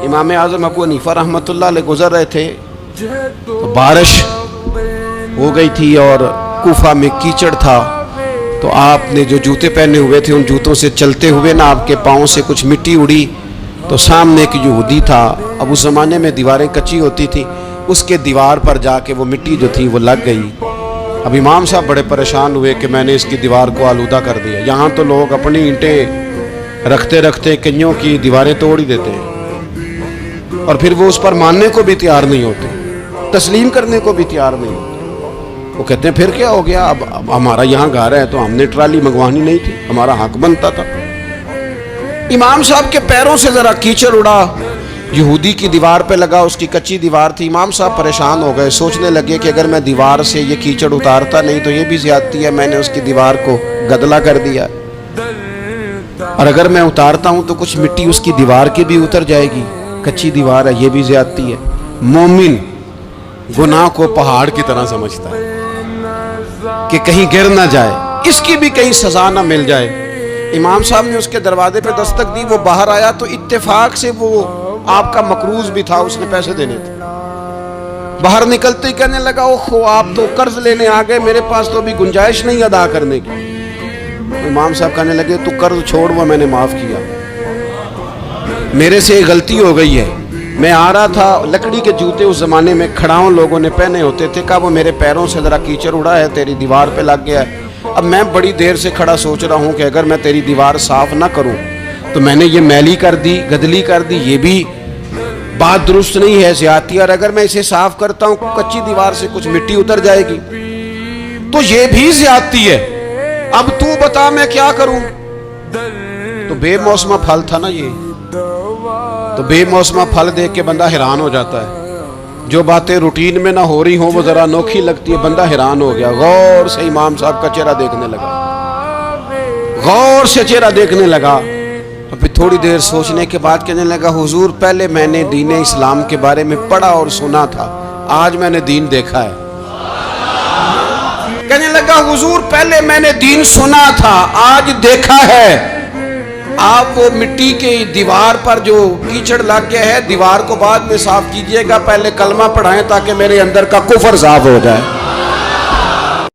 امام اعظم ابو حنیفہ رحمۃ اللہ علیہ گزر رہے تھے تو بارش ہو گئی تھی اور کوفہ میں کیچڑ تھا، تو آپ نے جو جوتے پہنے ہوئے تھے ان جوتوں سے چلتے ہوئے نا آپ کے پاؤں سے کچھ مٹی اڑی، تو سامنے ایک یہودی تھا، اب اس زمانے میں دیواریں کچی ہوتی تھی، اس کے دیوار پر جا کے وہ مٹی جو تھی وہ لگ گئی۔ اب امام صاحب بڑے پریشان ہوئے کہ میں نے اس کی دیوار کو آلودہ کر دیا۔ یہاں تو لوگ اپنی اینٹیں رکھتے رکھتے کئیوں کی دیواریں توڑ ہی دیتے ہیں، اور پھر وہ اس پر ماننے کو بھی تیار نہیں ہوتے، تسلیم کرنے کو بھی تیار نہیں ہوتے۔ وہ کہتے ہیں پھر کیا ہو گیا، اب ہمارا یہاں گھر ہے تو ہم نے ٹرالی منگوانی نہیں تھی، ہمارا حق بنتا تھا۔ امام صاحب کے پیروں سے ذرا کیچڑ اڑا، یہودی کی دیوار پہ لگا، اس کی کچی دیوار تھی۔ امام صاحب پریشان ہو گئے، سوچنے لگے کہ اگر میں دیوار سے یہ کیچڑ اتارتا نہیں تو یہ بھی زیادتی ہے، میں نے اس کی دیوار کو گدلا کر دیا، اور اگر میں اتارتا ہوں تو کچھ مٹی اس کی دیوار کی بھی اتر جائے گی، کچی دیوار ہے، یہ بھی زیادتی ہے۔ مومن گناہ کو پہاڑ کی طرح سمجھتا ہے کہ کہیں گر نہ جائے، اس کی بھی کہیں سزا نہ مل جائے۔ امام صاحب نے اس کے دروازے پہ دستک دی، وہ باہر آیا تو اتفاق سے وہ آپ کا مقروض بھی تھا، اس نے پیسے دینے تھے۔ باہر نکلتے ہی کہنے لگا اوہو آپ تو قرض لینے آ گئے، میرے پاس تو ابھی گنجائش نہیں ادا کرنے کی۔ امام صاحب کہنے لگے تو قرض چھوڑ، وہ میں نے معاف کیا، میرے سے ایک غلطی ہو گئی ہے، میں آ رہا تھا، لکڑی کے جوتے اس زمانے میں کھڑاؤں لوگوں نے پہنے ہوتے تھے، کہا وہ میرے پیروں سے ذرا کیچڑ اڑا ہے، تیری دیوار پہ لگ گیا ہے۔ اب میں بڑی دیر سے کھڑا سوچ رہا ہوں کہ اگر میں تیری دیوار صاف نہ کروں تو میں نے یہ میلی کر دی، گدلی کر دی، یہ بھی بات درست نہیں ہے، زیادتی، اور اگر میں اسے صاف کرتا ہوں کچی دیوار سے کچھ مٹی اتر جائے گی تو یہ بھی زیادتی ہے، اب تو بتا میں کیا کروں۔ تو بے موسمہ پھل تھا نا یہ، تو بے موسمہ پھل دیکھ کے بندہ حیران ہو جاتا ہے، جو باتیں روٹین میں نہ ہو رہی ہوں وہ ذرا انوکھی لگتی ہے، بندہ حیران ہو گیا، غور سے امام صاحب کا چہرہ دیکھنے لگا، غور سے چہرہ دیکھنے لگا، اور پھر تھوڑی دیر سوچنے کے بعد کہنے لگا حضور پہلے میں نے دین اسلام کے بارے میں پڑھا اور سنا تھا، آج میں نے دین دیکھا ہے۔ کہنے لگا حضور پہلے میں نے دین سنا تھا، آج دیکھا ہے۔ آپ وہ مٹی کی دیوار پر جو کیچڑ لگ گیا ہے، دیوار کو بعد میں صاف کیجئے گا، پہلے کلمہ پڑھائیں تاکہ میرے اندر کا کفر صاف ہو جائے۔